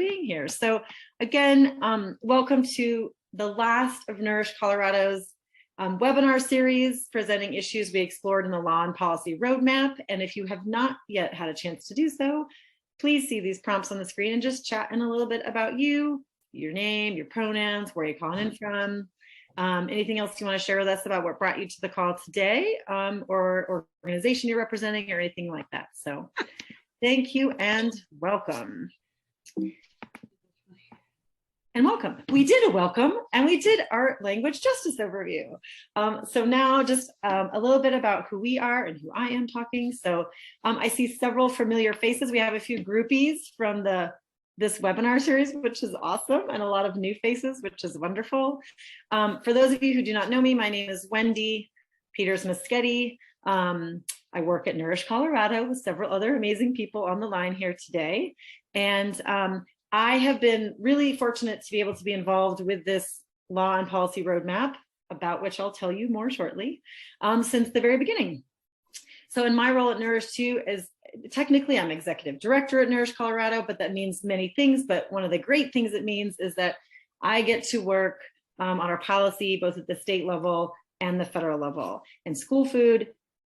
being here. So again, welcome to the last of Nourish Colorado's webinar series presenting issues we explored in the Law and Policy Roadmap. And if you have not yet had a chance to do so, please see these prompts on the screen and just chat in a little bit about you, your name, your pronouns, where you're calling in from. Anything else you want to share with us about what brought you to the call today, or organization you're representing, or anything like that. So thank you and welcome. And welcome. We did a welcome and we did our language justice overview. So now just a little bit about who we are and who I am talking. So I see several familiar faces. We have a few groupies from this webinar series, which is awesome, and a lot of new faces, which is wonderful. For those of you who do not know me, my name is Wendy Peters-Moschetti. I work at Nourish Colorado with several other amazing people on the line here today. And I have been really fortunate to be able to be involved with this Law and Policy Roadmap, about which I'll tell you more shortly, since the very beginning. So in my role at Nourish too, is technically I'm executive director at Nourish Colorado, but that means many things. But one of the great things it means is that I get to work on our policy, both at the state level and the federal level. And school food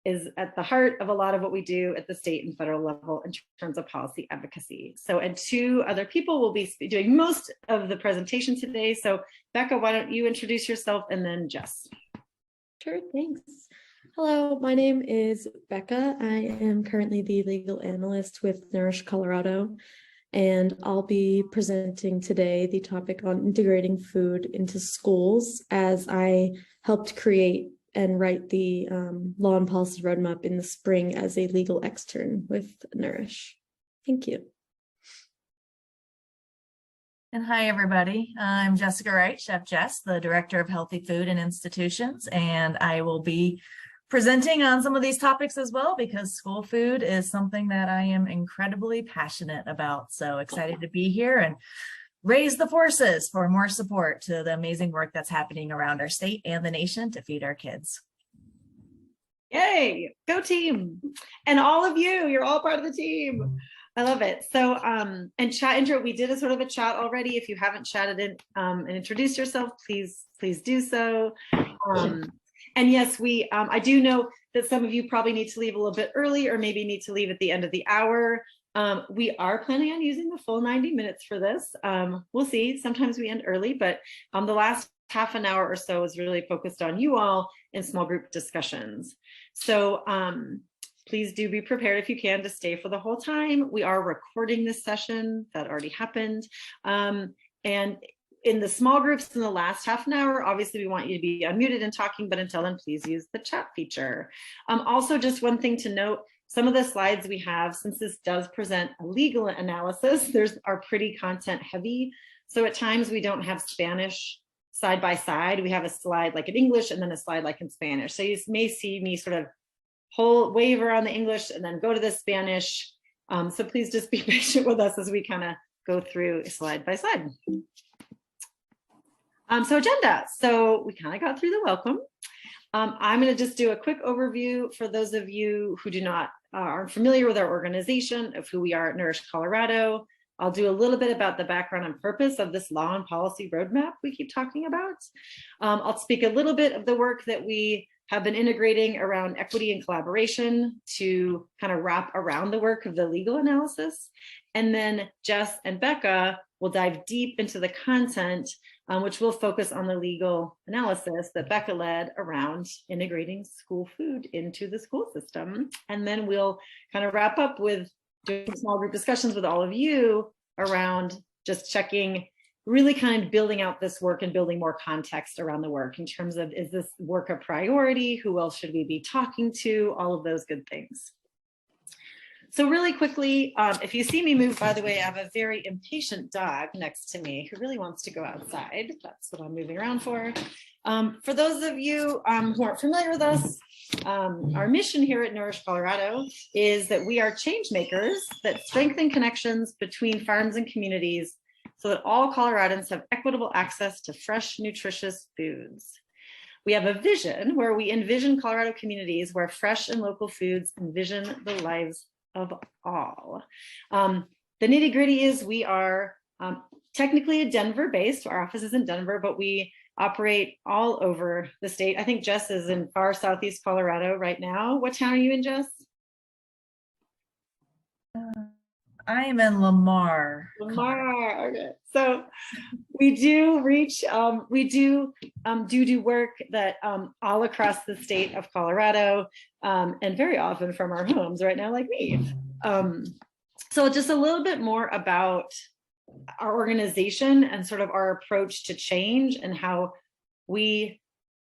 is at the heart of a lot of what we do at the state and federal level in terms of policy advocacy. So, and two other people will be doing most of the presentation today. So Becca, why don't you introduce yourself, and then Jess. Sure, thanks. Hello, my name is Becca. I am currently the legal analyst with Nourish Colorado, and I'll be presenting today the topic on integrating food into schools, as I helped create and write the Law and Policy Roadmap in the spring as a legal extern with Nourish. Thank you. And hi, everybody. I'm Jessica Wright, Chef Jess, the Director of Healthy Food and Institutions, and I will be presenting on some of these topics as well, because school food is something that I am incredibly passionate about. So excited to be here and raise the forces for more support to the amazing work that's happening around our state and the nation to feed our kids. Yay, go team. And all of you, you're all part of the team. I love it. So, and chat intro, we did a sort of a chat already. If you haven't chatted in and introduced yourself, please do so. And yes, I do know that some of you probably need to leave a little bit early, or maybe need to leave at the end of the hour. We are planning on using the full 90 minutes for this. We'll see. Sometimes we end early, but the last half an hour or so is really focused on you all in small group discussions. So please do be prepared, if you can, to stay for the whole time. We are recording this session. That already happened. And in the small groups in the last half an hour, obviously we want you to be unmuted and talking, but until then, please use the chat feature. Also, just one thing to note, some of the slides we have, since this does present a legal analysis, are pretty content heavy. So at times we don't have Spanish side by side. We have a slide like in English and then a slide like in Spanish. So you may see me sort of waver on the English and then go to the Spanish. So please just be patient with us as we kind of go through slide by slide. So agenda. So we kind of got through the welcome. I'm going to just do a quick overview for those of you who aren't familiar with our organization, of who we are at Nourish Colorado. I'll do a little bit about the background and purpose of this Law and Policy Roadmap we keep talking about. I'll speak a little bit of the work that we have been integrating around equity and collaboration to kind of wrap around the work of the legal analysis. And then Jess and Becca will dive deep into the content, which will focus on the legal analysis that Becca led around integrating school food into the school system. And then we'll kind of wrap up with doing small group discussions with all of you around just checking, really kind of building out this work and building more context around the work in terms of, is this work a priority? Who else should we be talking to? All of those good things. So really quickly, if you see me move, by the way, I have a very impatient dog next to me who really wants to go outside. That's what I'm moving around for. For those of you who aren't familiar with us, our mission here at Nourish Colorado is that we are change makers that strengthen connections between farms and communities so that all Coloradans have equitable access to fresh, nutritious foods. We have a vision where we envision Colorado communities where fresh and local foods envision the lives of all. The nitty gritty is we are technically Denver based. Our office is in Denver, but we operate all over the state. I think Jess is in far southeast Colorado right now. What town are you in, Jess? I am in Lamar. Lamar. Okay. So we do reach, we do work that all across the state of Colorado, and very often from our homes right now, like me. So just a little bit more about our organization and sort of our approach to change and how we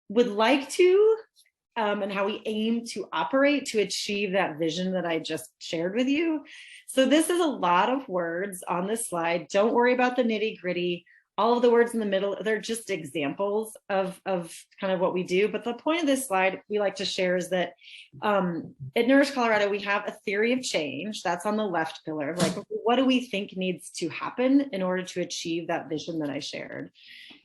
would like to and how we aim to operate to achieve that vision that I just shared with you. So this is a lot of words on this slide. Don't worry about the nitty gritty. All of the words in the middle, they're just examples of kind of what we do. But the point of this slide we like to share is that at Nourish Colorado, we have a theory of change. That's on the left pillar. Like, what do we think needs to happen in order to achieve that vision that I shared?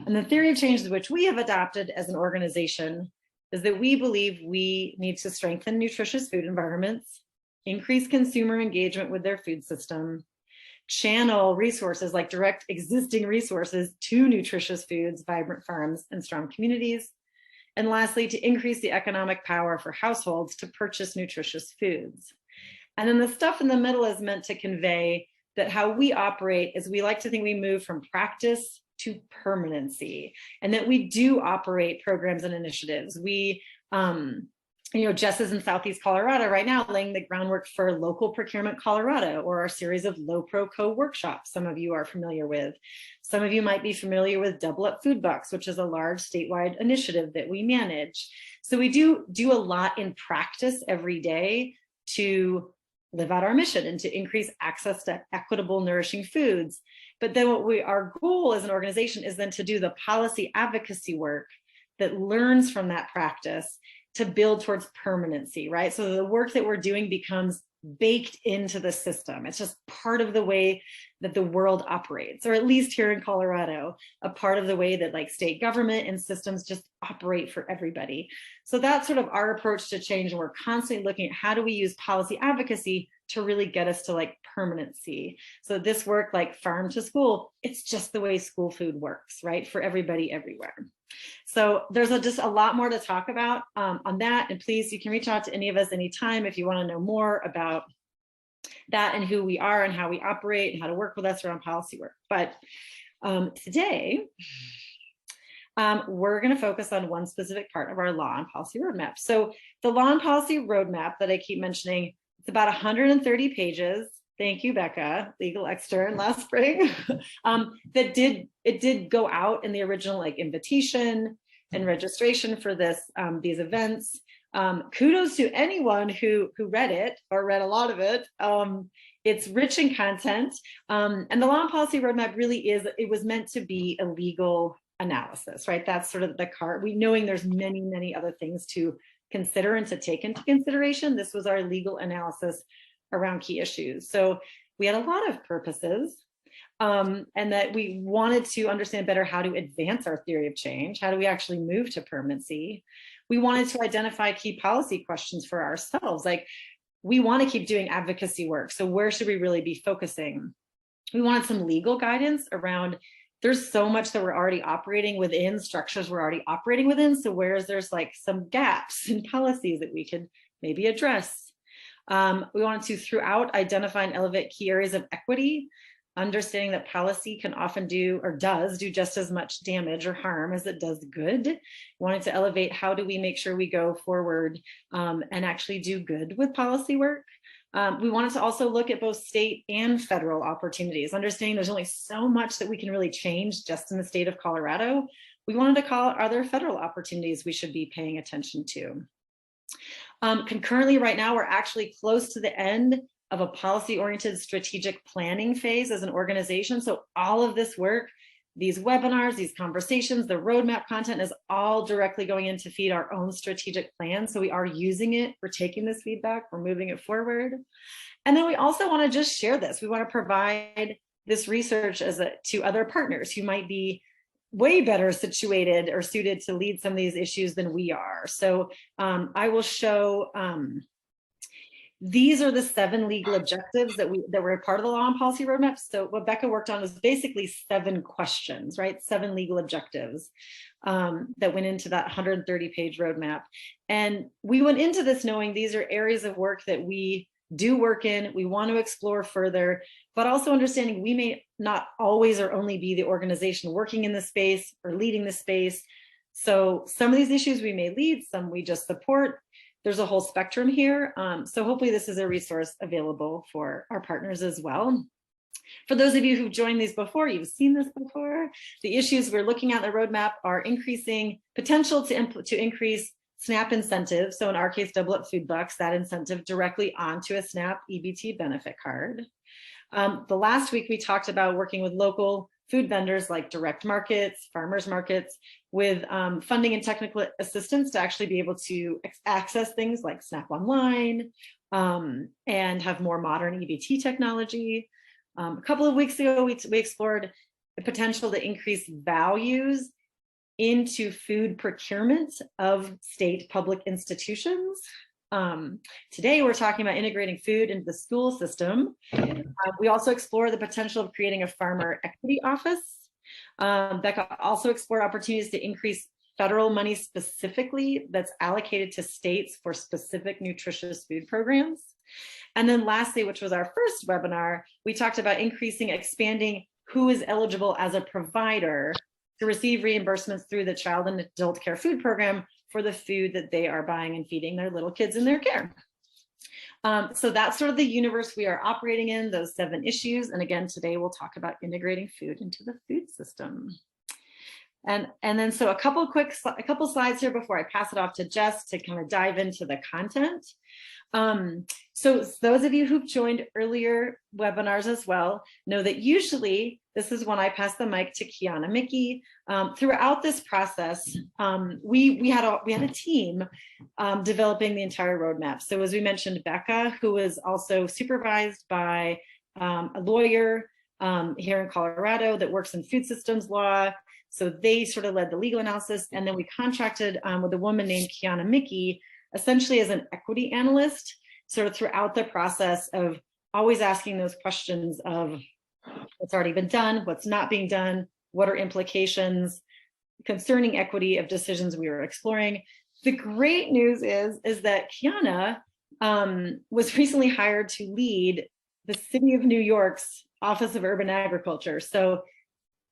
And the theory of change which we have adopted as an organization is that we believe we need to strengthen nutritious food environments, increase consumer engagement with their food system, channel resources like direct existing resources to nutritious foods, vibrant farms, and strong communities. And lastly, to increase the economic power for households to purchase nutritious foods. And then the stuff in the middle is meant to convey that how we operate is we like to think we move from practice to permanency, and that we do operate programs and initiatives. We, Jess is in Southeast Colorado right now, laying the groundwork for Local Procurement Colorado, or our series of Low Pro Co workshops some of you are familiar with. Some of you might be familiar with Double Up Food Bucks, which is a large statewide initiative that we manage. So we do a lot in practice every day to live out our mission and to increase access to equitable, nourishing foods. But then our goal as an organization is then to do the policy advocacy work that learns from that practice to build towards permanency, right? So the work that we're doing becomes baked into the system. It's just part of the way that the world operates, or at least here in Colorado, a part of the way that like state government and systems just operate for everybody. So that's sort of our approach to change. And we're constantly looking at how do we use policy advocacy to really get us to like permanency. So this work, like farm to school, it's just the way school food works, right? For everybody everywhere. So there's just a lot more to talk about on that. And please, you can reach out to any of us anytime if you want to know more about that and who we are and how we operate and how to work with us around policy work. But today, we're going to focus on one specific part of our law and policy roadmap. So the law and policy roadmap that I keep mentioning, it's about 130 pages. Thank you, Becca, legal extern last spring. It did go out in the original like invitation and registration for these events. Kudos to anyone who read it or read a lot of it. It's rich in content. And the law and policy roadmap really it was meant to be a legal analysis, right? That's sort of the card. Knowing there's many, many other things to consider and to take into consideration. This was our legal analysis around key issues. So we had a lot of purposes, and that we wanted to understand better how to advance our theory of change. How do we actually move to permanency? We wanted to identify key policy questions for ourselves. Like, we want to keep doing advocacy work. So where should we really be focusing? We wanted some legal guidance around, there's so much that we're already operating within, structures we're already operating within. So there's like some gaps in policies that we could maybe address. We wanted to, throughout, identify and elevate key areas of equity, understanding that policy can often do or does do just as much damage or harm as it does good. We wanted to elevate how do we make sure we go forward and actually do good with policy work. We wanted to also look at both state and federal opportunities, understanding there's only so much that we can really change just in the state of Colorado. We wanted to call out other federal opportunities we should be paying attention to. Concurrently, right now, we're actually close to the end of a policy-oriented strategic planning phase as an organization. So all of this work, these webinars, these conversations, the roadmap content is all directly going in to feed our own strategic plan. So we are using it, we're taking this feedback, we're moving it forward. And then we also want to just share this. We want to provide this research to other partners who might be way better situated or suited to lead some of these issues than we are. So I will show these are the 7 legal objectives that were a part of the law and policy roadmap. So what Becca worked on was basically 7 questions, right? 7 legal objectives that went into that 130-page roadmap. And we went into this knowing these are areas of work that we do work in, we want to explore further, but also understanding we may not always or only be the organization working in the space or leading the space. So some of these issues we may lead, some we just support. There's a whole spectrum here. So hopefully this is a resource available for our partners as well. For those of you who've joined these before, you've seen this before. The issues we're looking at in the roadmap are increasing potential to increase SNAP incentive. So in our case, Double Up Food Bucks, that incentive directly onto a SNAP EBT benefit card. The last week we talked about working with local food vendors like direct markets, farmers markets, with funding and technical assistance to actually be able to access things like SNAP Online and have more modern EBT technology. A couple of weeks ago, we explored the potential to increase values into food procurement of state public institutions. Today, we're talking about integrating food into the school system. We also explore the potential of creating a farmer equity office. Becca also explored opportunities to increase federal money specifically that's allocated to states for specific nutritious food programs. And then lastly, which was our first webinar, we talked about expanding who is eligible as a provider to receive reimbursements through the Child and Adult Care Food Program for the food that they are buying and feeding their little kids in their care. So that's sort of the universe we are operating in, those 7 issues. And again, today we'll talk about integrating food into the food system. And then so a couple slides here before I pass it off to Jess to kind of dive into the content. So those of you who've joined earlier webinars as well know that usually this is when I pass the mic to Kiana Mickey. Throughout this process, we had a team developing the entire roadmap. So as we mentioned, Becca, who is also supervised by a lawyer here in Colorado that works in food systems law. So they sort of led the legal analysis. And then we contracted with a woman named Kiana Mickey, essentially as an equity analyst, sort of throughout the process of always asking those questions of what's already been done, what's not being done, what are implications concerning equity of decisions we were exploring. The great news is that Kiana was recently hired to lead the City of New York's Office of Urban Agriculture. So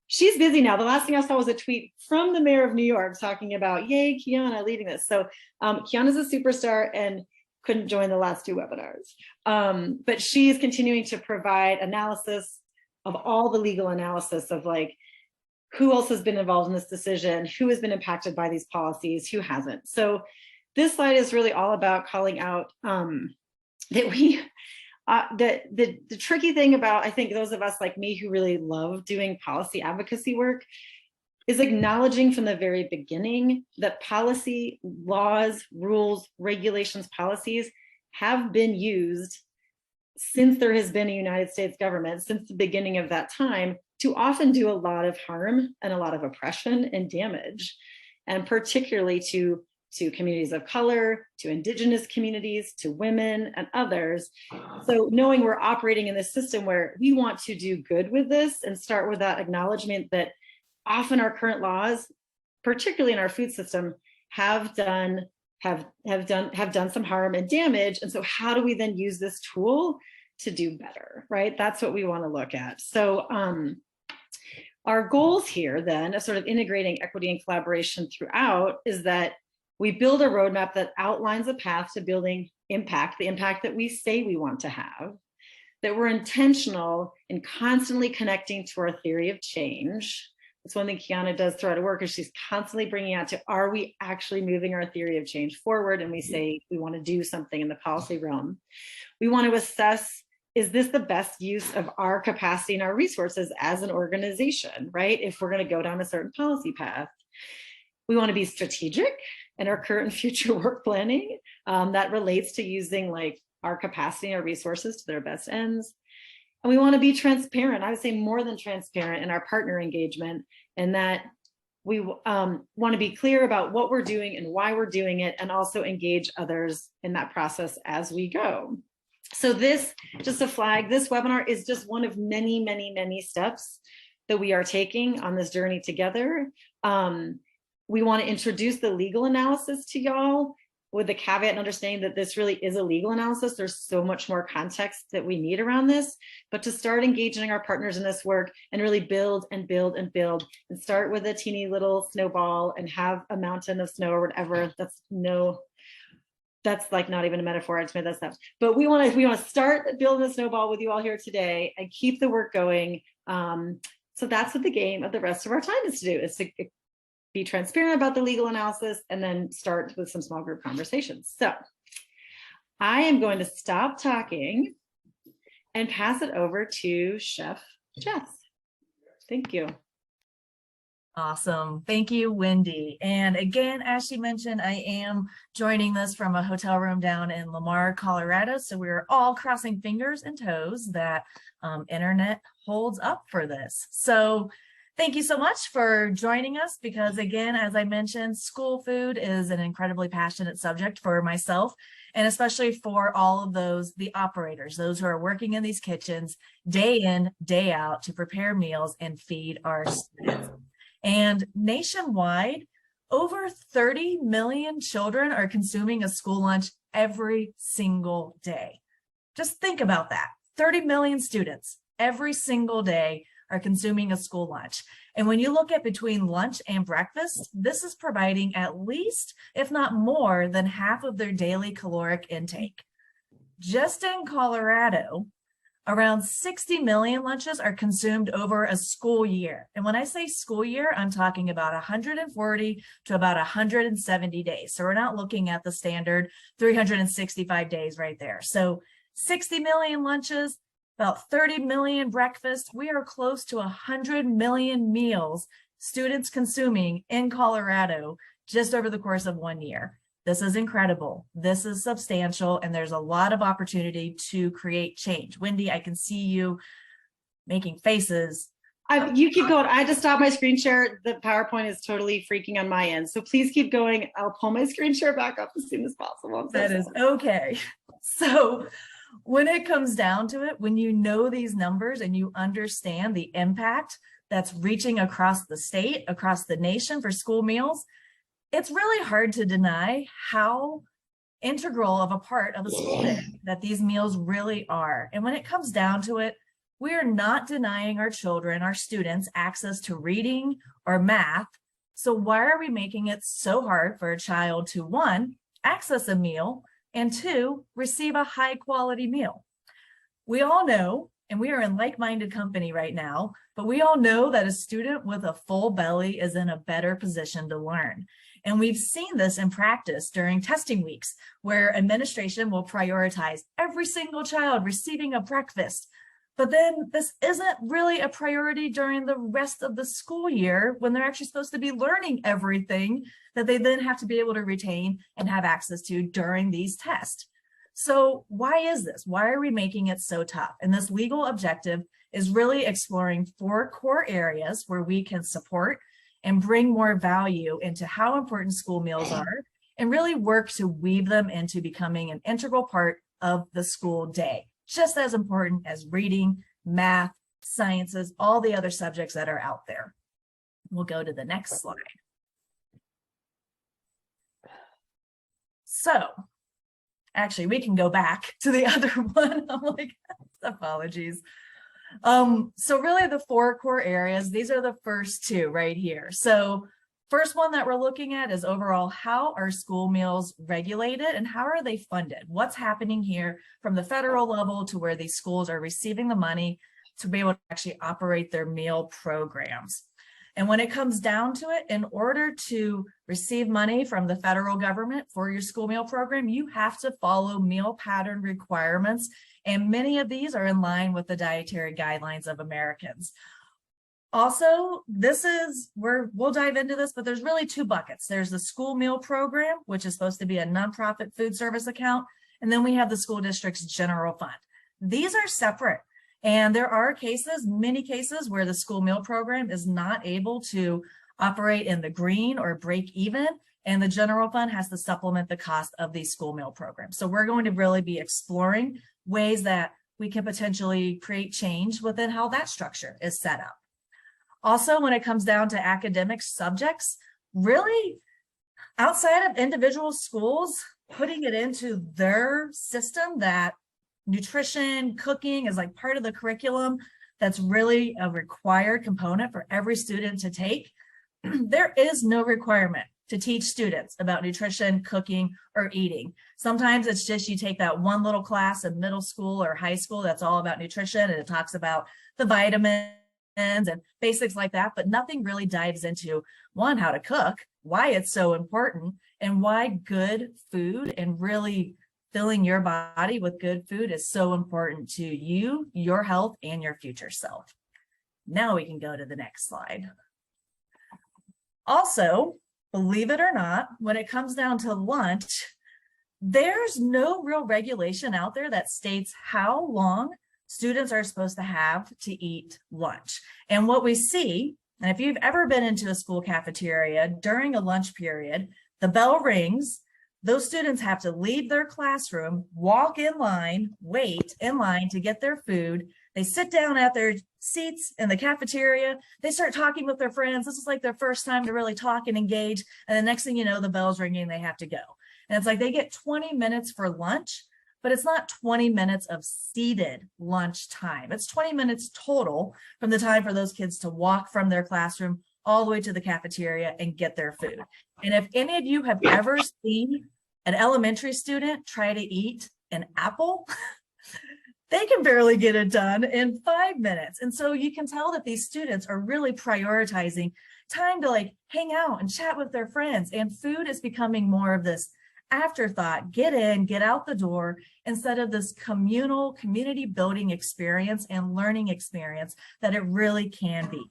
she's busy now. The last thing I saw was a tweet from the mayor of New York talking about, yay, Kiana leading this. So Kiana's a superstar and couldn't join the last 2 webinars. But she's continuing to provide analysis of all the legal analysis of like, who else has been involved in this decision, who has been impacted by these policies, who hasn't. So this slide is really all about calling out that we, the tricky thing about, I think, those of us like me who really love doing policy advocacy work is acknowledging from the very beginning that policy, laws, rules, regulations, policies have been used since there has been a United States government, since the beginning of that time, to often do a lot of harm and a lot of oppression and damage, and particularly to communities of color, to indigenous communities, to women and others. So knowing we're operating in this system where we want to do good with this and start with that acknowledgement that often our current laws, particularly in our food system, have done some harm and damage. And so how do we then use this tool to do better, right? That's what we want to look at. So our goals here then of sort of integrating equity and collaboration throughout is that we build a roadmap that outlines a path to building impact, the impact that we say we want to have, that we're intentional in constantly connecting to our theory of change. That's one thing Kiana does throughout her work, is she's constantly bringing out to, are we actually moving our theory of change forward? And we say we want to do something in the policy realm. We want to assess, is this the best use of our capacity and our resources as an organization, right? If we're going to go down a certain policy path. We want to be strategic in our current and future work planning that relates to using like our capacity and our resources to their best ends. And we want to be transparent. I would say more than transparent in our partner engagement, and that we want to be clear about what we're doing and why we're doing it, and also engage others in that process as we go. So this, just a flag, this webinar is just one of many, many, many steps that we are taking on this journey together. We want to introduce the legal analysis to y'all with the caveat and understanding that this really is a legal analysis. There's so much more context that we need around this, but to start engaging our partners in this work and really build and build and build, and start with a teeny little snowball and have a mountain of snow or whatever. That's like not even a metaphor. I just made that stuff. But we want to start building the snowball with you all here today and keep the work going. So that's what the game of the rest of our time is to do, is to be transparent about the legal analysis and then start with some small group conversations. So I am going to stop talking and pass it over to Chef Jess. Thank you. Awesome. Thank you, Wendy. And again, as she mentioned, I am joining this from a hotel room down in Lamar, Colorado. So we're all crossing fingers and toes that internet holds up for this. So thank you so much for joining us, because again, as I mentioned, school food is an incredibly passionate subject for myself, and especially for all of the operators, those who are working in these kitchens day in, day out to prepare meals and feed our students. And nationwide, over 30 million children are consuming a school lunch every single day. Just think about that. 30 million students every single day are consuming a school lunch. And when you look at between lunch and breakfast, this is providing at least, if not more than half of their daily caloric intake. Just in Colorado, around 60 million lunches are consumed over a school year. And when I say school year, I'm talking about 140 to about 170 days. So we're not looking at the standard 365 days right there. So 60 million lunches, about 30 million breakfasts. We are close to 100 million meals students consuming in Colorado just over the course of 1 year. This is incredible. This is substantial, and there's a lot of opportunity to create change. Wendy, I can see you making faces. You keep going. I just stopped my screen share. The PowerPoint is totally freaking on my end. So please keep going. I'll pull my screen share back up as soon as possible. That is okay. So when it comes down to it, when you know these numbers and you understand the impact that's reaching across the state, across the nation for school meals, it's really hard to deny how integral of a part of a school day that these meals really are. And when it comes down to it, we are not denying our children, our students, access to reading or math. So why are we making it so hard for a child to, one, access a meal, and two, receive a high quality meal? We all know, and we are in like-minded company right now, but we all know that a student with a full belly is in a better position to learn. And we've seen this in practice during testing weeks, where administration will prioritize every single child receiving a breakfast. But then this isn't really a priority during the rest of the school year, when they're actually supposed to be learning everything that they then have to be able to retain and have access to during these tests. So why is this? Why are we making it so tough? And this legal objective is really exploring 4 core areas where we can support and bring more value into how important school meals are, and really work to weave them into becoming an integral part of the school day, just as important as reading, math, sciences, all the other subjects that are out there. We'll go to the next slide. So actually, we can go back to the other one. I'm like, apologies. So really the 4 core areas, these are the first 2 right here. So first one that we're looking at is overall, how are school meals regulated and how are they funded? What's happening here from the federal level to where these schools are receiving the money to be able to actually operate their meal programs? And when it comes down to it, in order to receive money from the federal government for your school meal program, you have to follow meal pattern requirements. And many of these are in line with the dietary guidelines of Americans. Also, this is where we'll dive into this, but there's really 2 buckets. There's the school meal program, which is supposed to be a nonprofit food service account. And then we have the school district's general fund. These are separate. And there are cases, many cases, where the school meal program is not able to operate in the green or break even, and the general fund has to supplement the cost of these school meal programs. So we're going to really be exploring ways that we can potentially create change within how that structure is set up. Also, when it comes down to academic subjects, really outside of individual schools, putting it into their system that nutrition, cooking is like part of the curriculum, that's really a required component for every student to take. There is no requirement to teach students about nutrition, cooking, or eating. Sometimes it's just you take that one little class in middle school or high school that's all about nutrition, and it talks about the vitamins and basics like that, but nothing really dives into, one, how to cook, why it's so important, and why good food and really filling your body with good food is so important to you, your health, and your future self. Now we can go to the next slide. Also, believe it or not, when it comes down to lunch, there's no real regulation out there that states how long students are supposed to have to eat lunch. And what we see, and if you've ever been into a school cafeteria during a lunch period, the bell rings, those students have to leave their classroom, walk in line, wait in line to get their food. They sit down at their seats in the cafeteria. They start talking with their friends. This is like their first time to really talk and engage. And the next thing you know, the bell's ringing and they have to go. And it's like they get 20 minutes for lunch, but it's not 20 minutes of seated lunch time. It's 20 minutes total from the time for those kids to walk from their classroom all the way to the cafeteria and get their food. And if any of you have ever seen an elementary student try to eat an apple, they can barely get it done in 5 minutes. And so you can tell that these students are really prioritizing time to like hang out and chat with their friends. And food is becoming more of this afterthought, get in, get out the door, instead of this communal community building experience and learning experience that it really can be.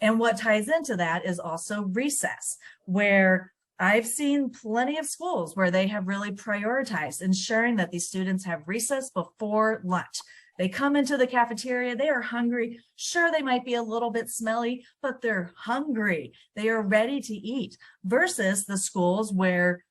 And what ties into that is also recess, where I've seen plenty of schools where they have really prioritized ensuring that these students have recess before lunch. They come into the cafeteria, they are hungry. Sure, they might be a little bit smelly, but they're hungry. They are ready to eat, versus the schools where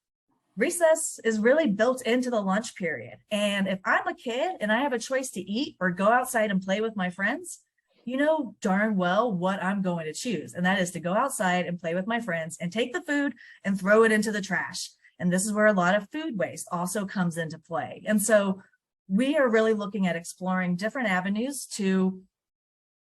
recess is really built into the lunch period. And if I'm a kid and I have a choice to eat or go outside and play with my friends, you know darn well what I'm going to choose. And that is to go outside and play with my friends and take the food and throw it into the trash. And this is where a lot of food waste also comes into play. And so we are really looking at exploring different avenues to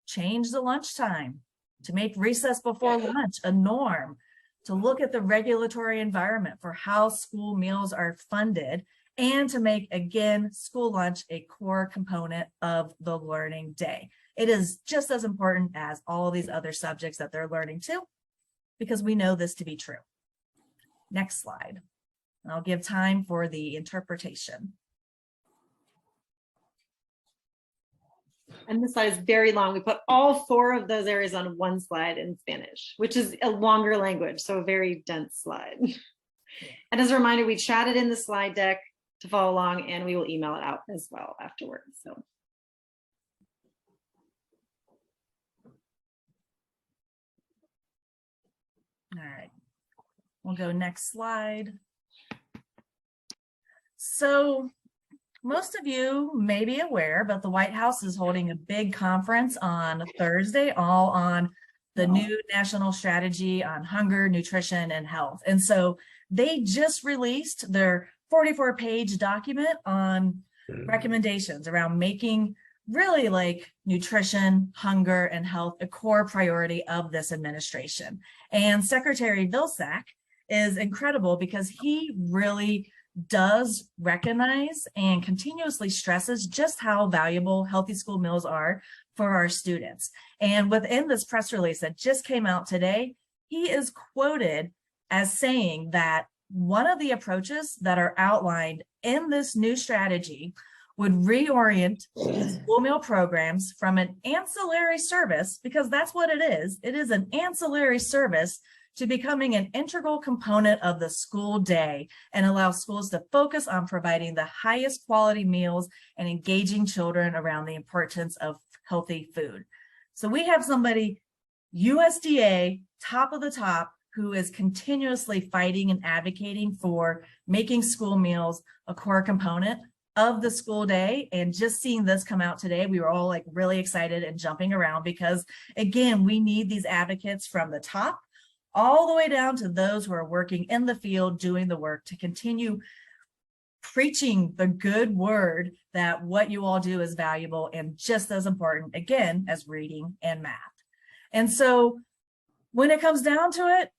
change the lunchtime, to make recess before lunch a norm, to look at the regulatory environment for how school meals are funded, and to make, again, school lunch a core component of the learning day. It is just as important as all of these other subjects that they're learning too, because we know this to be true. Next slide. And I'll give time for the interpretation. And this slide is very long. We put all 4 of those areas on one slide in Spanish, which is a longer language, so a very dense slide. And as a reminder, we chatted in the slide deck to follow along, and we will email it out as well afterwards. So. All right, we'll go next slide. So most of you may be aware, but the White House is holding a big conference on Thursday, all on the new national strategy on hunger, nutrition, and health. And so they just released their 44-page document on recommendations around making really like nutrition, hunger, and health a core priority of this administration. And Secretary Vilsack is incredible because he really does recognize and continuously stresses just how valuable healthy school meals are for our students. And within this press release that just came out today, he is quoted as saying that one of the approaches that are outlined in this new strategy would reorient school meal programs from an ancillary service, because that's what it is an ancillary service, to becoming an integral component of the school day, and allow schools to focus on providing the highest quality meals and engaging children around the importance of healthy food. So we have somebody, USDA, top of the top, who is continuously fighting and advocating for making school meals a core component of the school day. And just seeing this come out today, we were all like really excited and jumping around because, again, we need these advocates from the top all the way down to those who are working in the field doing the work to continue preaching the good word that what you all do is valuable and just as important, again, as reading and math. And so when it comes down to it,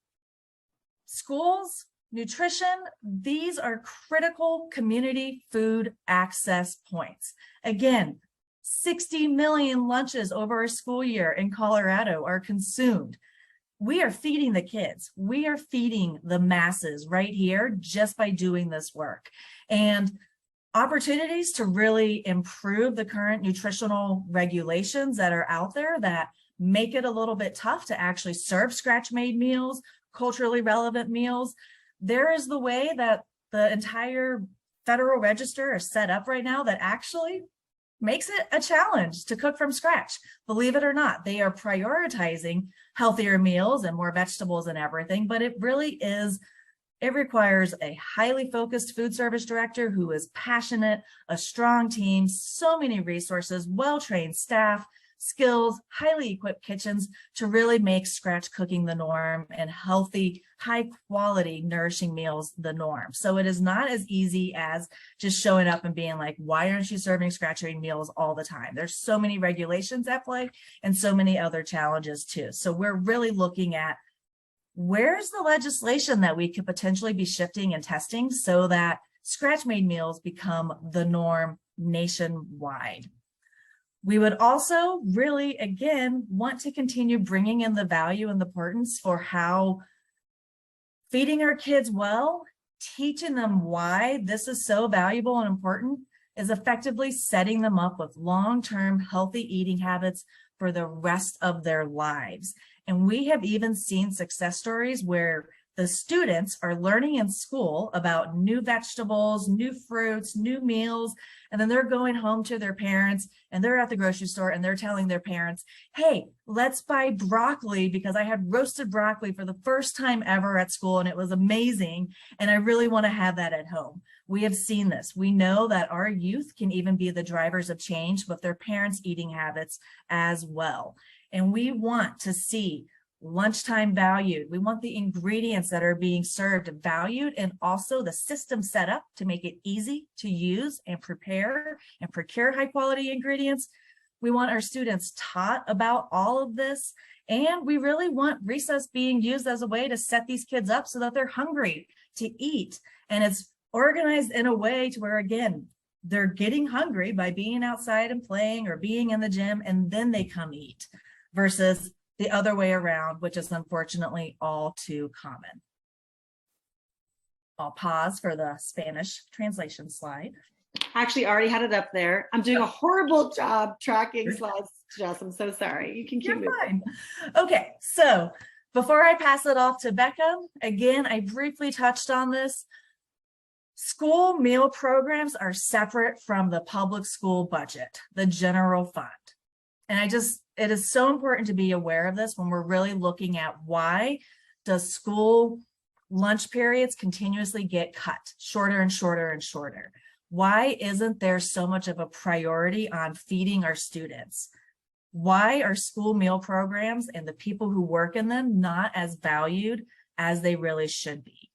schools, nutrition, these are critical community food access points. Again, 60 million lunches over a school year in Colorado are consumed. We are feeding the kids. We are feeding the masses right here just by doing this work. And opportunities to really improve the current nutritional regulations that are out there that make it a little bit tough to actually serve scratch-made meals, culturally relevant meals. There is the way that the entire Federal Register is set up right now that actually makes it a challenge to cook from scratch. Believe it or not, they are prioritizing healthier meals and more vegetables and everything, but it really is, it requires a highly focused food service director who is passionate, a strong team, so many resources, well-trained staff, skills, highly equipped kitchens to really make scratch cooking the norm and healthy, high quality, nourishing meals the norm. So it is not as easy as just showing up and being like, why aren't you serving scratch made meals all the time? There's so many regulations at play and so many other challenges too. So we're really looking at where's the legislation that we could potentially be shifting and testing so that scratch made meals become the norm nationwide. We would also really, again, want to continue bringing in the value and the importance for how feeding our kids well, teaching them why this is so valuable and important, is effectively setting them up with long-term healthy eating habits for the rest of their lives. And we have even seen success stories where the students are learning in school about new vegetables, new fruits, new meals, and then they're going home to their parents and they're at the grocery store and they're telling their parents, hey, let's buy broccoli because I had roasted broccoli for the first time ever at school and it was amazing. And I really want to have that at home. We have seen this. We know that our youth can even be the drivers of change with their parents' eating habits as well. And we want to see lunchtime valued. We want the ingredients that are being served valued and also the system set up to make it easy to use and prepare and procure high quality ingredients. We want our students taught about all of this. And we really want recess being used as a way to set these kids up so that they're hungry to eat. And it's organized in a way to where, again, they're getting hungry by being outside and playing or being in the gym, and then they come eat versus the other way around, which is unfortunately all too common. I'll pause for the Spanish translation slide. Actually already had it up there. I'm doing a horrible job tracking slides, Jess. I'm so sorry. You can keep moving. Fine. Okay, so before I pass it off to Becca, again, I briefly touched on this. School meal programs are separate from the public school budget, the general fund. And it is so important to be aware of this when we're really looking at why does school lunch periods continuously get cut shorter and shorter and shorter? Why isn't there so much of a priority on feeding our students? Why are school meal programs and the people who work in them not as valued as they really should be?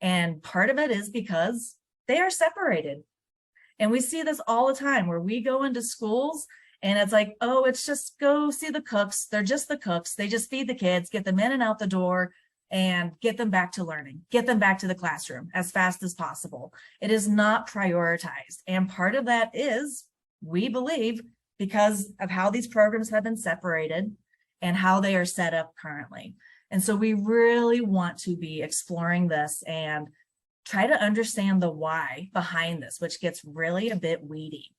And part of it is because they are separated. And we see this all the time where we go into schools and it's like, oh, it's just go see the cooks. They're just the cooks. They just feed the kids, get them in and out the door, and get them back to learning, get them back to the classroom as fast as possible. It is not prioritized. And part of that is, we believe, because of how these programs have been separated and how they are set up currently. And so we really want to be exploring this and try to understand the why behind this, which gets really a bit weedy.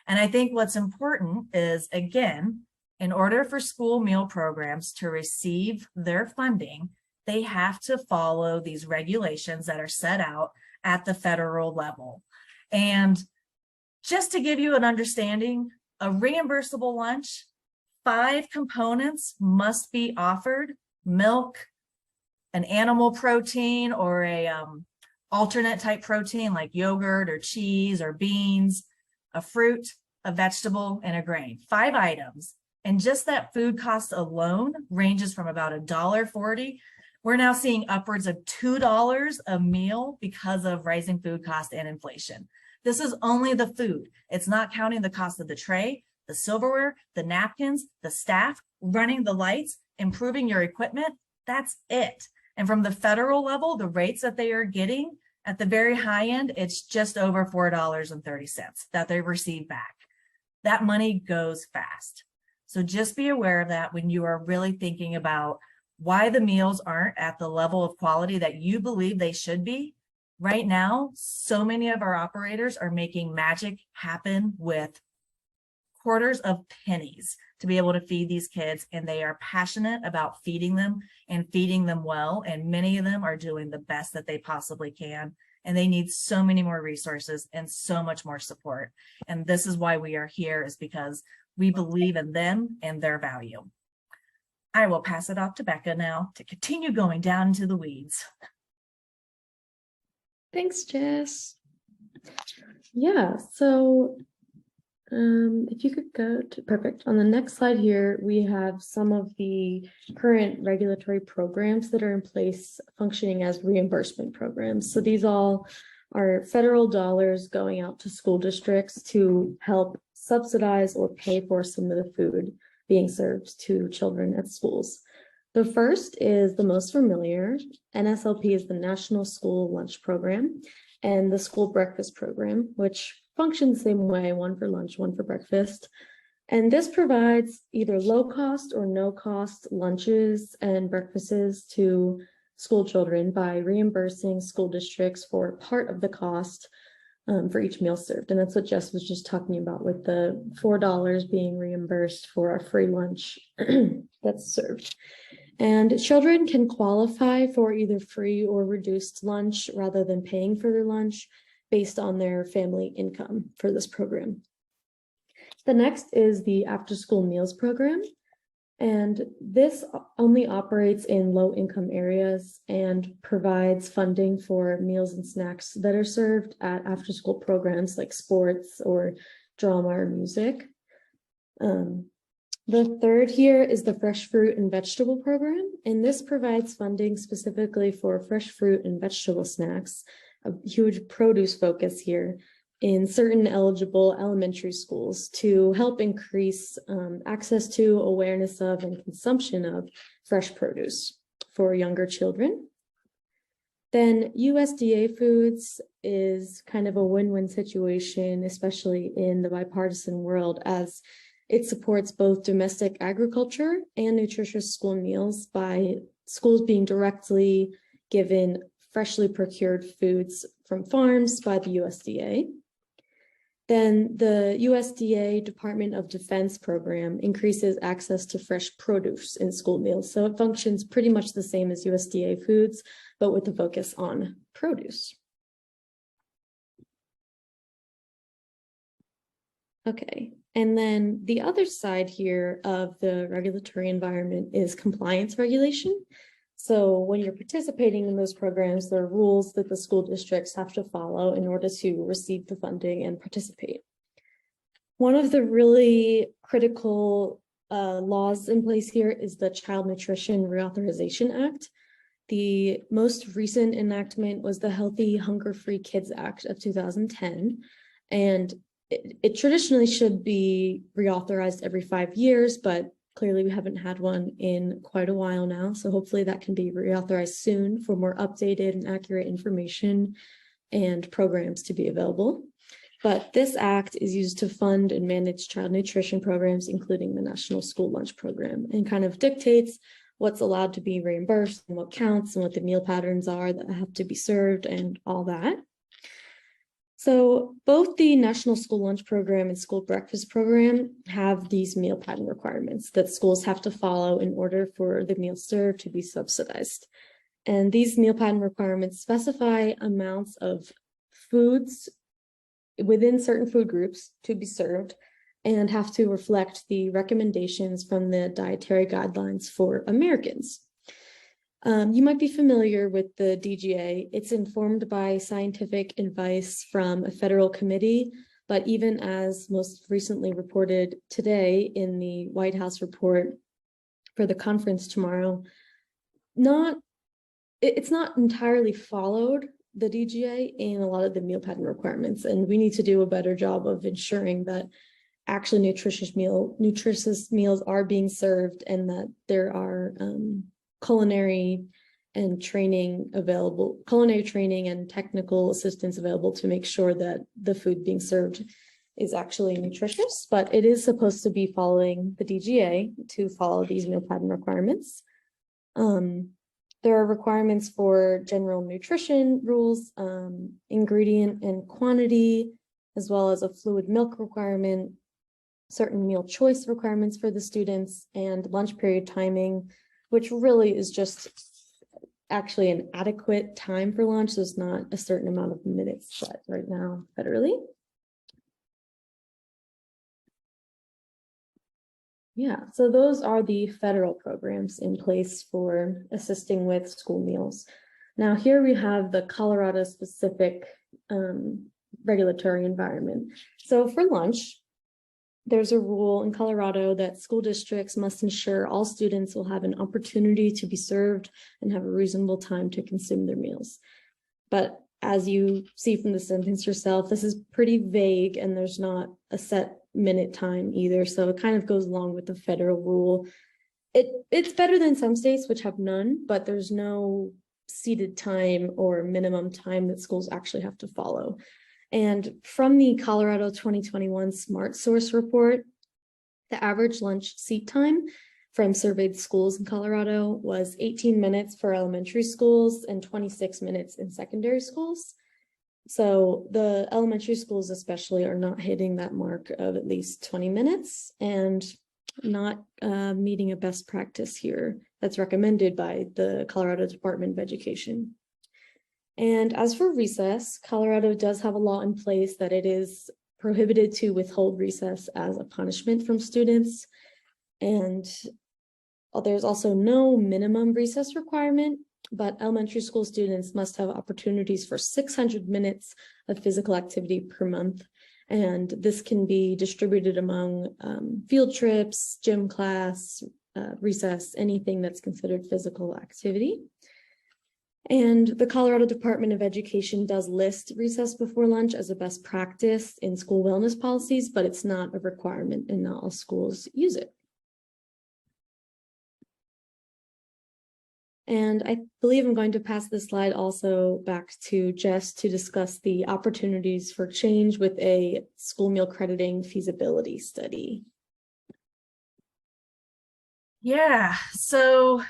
And I think what's important is, again, in order for school meal programs to receive their funding, they have to follow these regulations that are set out at the federal level. And just to give you an understanding, a reimbursable lunch, 5 components must be offered: milk, an animal protein or a alternate type protein like yogurt or cheese or beans, a fruit, a vegetable, and a grain. 5 items. And just that food cost alone ranges from about $1.40. We're now seeing upwards of $2 a meal because of rising food costs and inflation. This is only the food. It's not counting the cost of the tray, the silverware, the napkins, the staff, running the lights, improving your equipment. That's it. And from the federal level, the rates that they are getting at the very high end, it's just over $4.30 that they receive back. That money goes fast. So just be aware of that when you are really thinking about why the meals aren't at the level of quality that you believe they should be. Right now, so many of our operators are making magic happen with quarters of pennies to be able to feed these kids, and they are passionate about feeding them and feeding them well. And many of them are doing the best that they possibly can. And they need so many more resources and so much more support. And this is why we are here, is because we believe in them and their value. I will pass it off to Becca now to continue going down into the weeds. Thanks, Jess. Yeah, so if you could go to, perfect. On the next slide here, we have some of the current regulatory programs that are in place functioning as reimbursement programs. So these all are federal dollars going out to school districts to help subsidize or pay for some of the food being served to children at schools. The first is the most familiar. NSLP is the National School Lunch Program, and the School Breakfast Program, which functions the same way, one for lunch, one for breakfast. And this provides either low cost or no cost lunches and breakfasts to school children by reimbursing school districts for part of the cost for each meal served. And that's what Jess was just talking about, with the $4 being reimbursed for a free lunch that's served. And children can qualify for either free or reduced lunch rather than paying for their lunch based on their family income for this program. The next is the After School Meals Program. And this only operates in low-income areas and provides funding for meals and snacks that are served at after-school programs like sports or drama or music. The third here is the Fresh Fruit and Vegetable Program, and this provides funding specifically for fresh fruit and vegetable snacks, a huge produce focus here, in certain eligible elementary schools to help increase access to, awareness of, and consumption of fresh produce for younger children. Then USDA Foods is kind of a win-win situation, especially in the bipartisan world, as it supports both domestic agriculture and nutritious school meals by schools being directly given freshly procured foods from farms by the USDA. Then the USDA Department of Defense program increases access to fresh produce in school meals. So it functions pretty much the same as USDA Foods, but with a focus on produce. Okay, and then the other side here of the regulatory environment is compliance regulation. So when you're participating in those programs, there are rules that the school districts have to follow in order to receive the funding and participate. One of the really critical laws in place here is the Child Nutrition Reauthorization Act. The most recent enactment was the Healthy Hunger-Free Kids Act of 2010. And it traditionally should be reauthorized every 5 years, but clearly we haven't had one in quite a while now. So hopefully that can be reauthorized soon for more updated and accurate information and programs to be available. But this act is used to fund and manage child nutrition programs, including the National School Lunch Program, and kind of dictates what's allowed to be reimbursed and what counts and what the meal patterns are that have to be served and all that. So both the National School Lunch Program and School Breakfast Program have these meal pattern requirements that schools have to follow in order for the meal served to be subsidized. And these meal pattern requirements specify amounts of foods within certain food groups to be served and have to reflect the recommendations from the dietary guidelines for Americans. You might be familiar with the DGA. It's informed by scientific advice from a federal committee, but even as most recently reported today in the White House report for the conference tomorrow, it's not entirely followed, the DGA, in a lot of the meal pattern requirements, and we need to do a better job of ensuring that actually nutritious meals are being served and that there are culinary training and technical assistance available to make sure that the food being served is actually nutritious. But it is supposed to be following the DGA to follow these meal pattern requirements. There are requirements for general nutrition rules, ingredient and quantity, as well as a fluid milk requirement, certain meal choice requirements for the students, and lunch period timing, which really is just actually an adequate time for lunch. There's not a certain amount of minutes set right now federally. Yeah, so those are the federal programs in place for assisting with school meals. Now here we have the Colorado specific regulatory environment. So for lunch, there's a rule in Colorado that school districts must ensure all students will have an opportunity to be served and have a reasonable time to consume their meals. But as you see from the sentence yourself, this is pretty vague and there's not a set minute time either. So it kind of goes along with the federal rule. It's better than some states which have none, but there's no seated time or minimum time that schools actually have to follow. And from the Colorado 2021 Smart Source report, the average lunch seat time from surveyed schools in Colorado was 18 minutes for elementary schools and 26 minutes in secondary schools. So the elementary schools especially are not hitting that mark of at least 20 minutes and not meeting a best practice here that's recommended by the Colorado Department of Education. And as for recess, Colorado does have a law in place that it is prohibited to withhold recess as a punishment from students. And there's also no minimum recess requirement, but elementary school students must have opportunities for 600 minutes of physical activity per month. And this can be distributed among field trips, gym class, recess, anything that's considered physical activity. And the Colorado Department of Education does list recess before lunch as a best practice in school wellness policies, but it's not a requirement and not all schools use it. And I believe I'm going to pass this slide also back to Jess to discuss the opportunities for change with a school meal crediting feasibility study. Yeah, so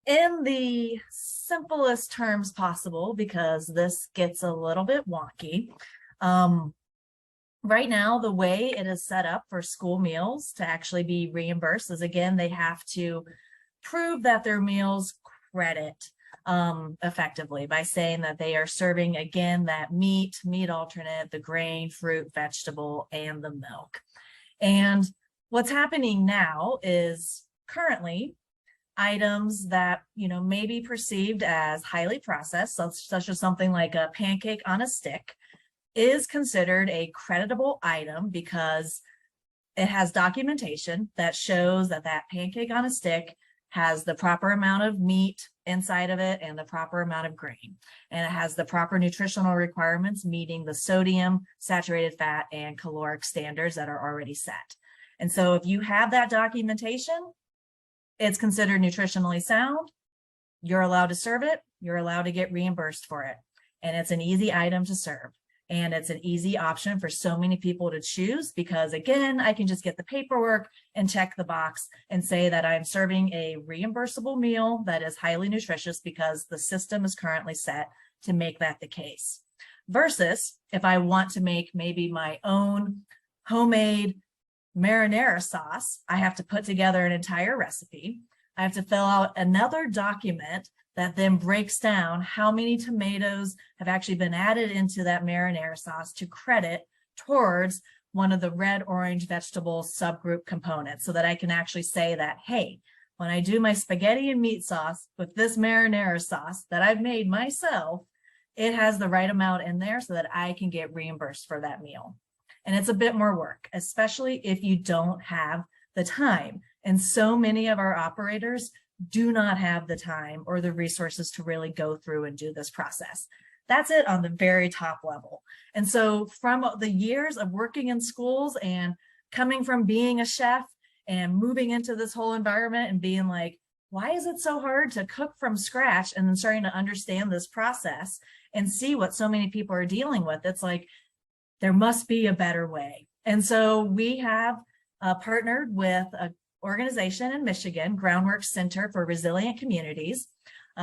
in the simplest terms possible, because this gets a little bit wonky, right now, the way it is set up for school meals to actually be reimbursed is, again, they have to prove that their meals credit effectively by saying that they are serving, again, that meat alternate, the grain, fruit, vegetable, and the milk. And what's happening now is currently items that, may be perceived as highly processed, such as something like a pancake on a stick, is considered a creditable item because it has documentation that shows that that pancake on a stick has the proper amount of meat inside of it and the proper amount of grain. And it has the proper nutritional requirements, meeting the sodium, saturated fat, and caloric standards that are already set. And so if you have that documentation, it's considered nutritionally sound. You're allowed to serve it. You're allowed to get reimbursed for it. And it's an easy item to serve. And it's an easy option for so many people to choose because, again, I can just get the paperwork and check the box and say that I'm serving a reimbursable meal that is highly nutritious because the system is currently set to make that the case. Versus if I want to make maybe my own homemade marinara sauce, I have to put together an entire recipe. I have to fill out another document that then breaks down how many tomatoes have actually been added into that marinara sauce to credit towards one of the red orange vegetable subgroup components so that I can actually say that, hey, when I do my spaghetti and meat sauce with this marinara sauce that I've made myself, it has the right amount in there so that I can get reimbursed for that meal. And it's a bit more work, especially if you don't have the time. And so many of our operators do not have the time or the resources to really go through and do this process. That's it on the very top level. And so from the years of working in schools and coming from being a chef and moving into this whole environment and being like, why is it so hard to cook from scratch? And then starting to understand this process and see what so many people are dealing with. It's like, there must be a better way. And so we have partnered with an organization in Michigan, Groundwork Center for Resilient Communities.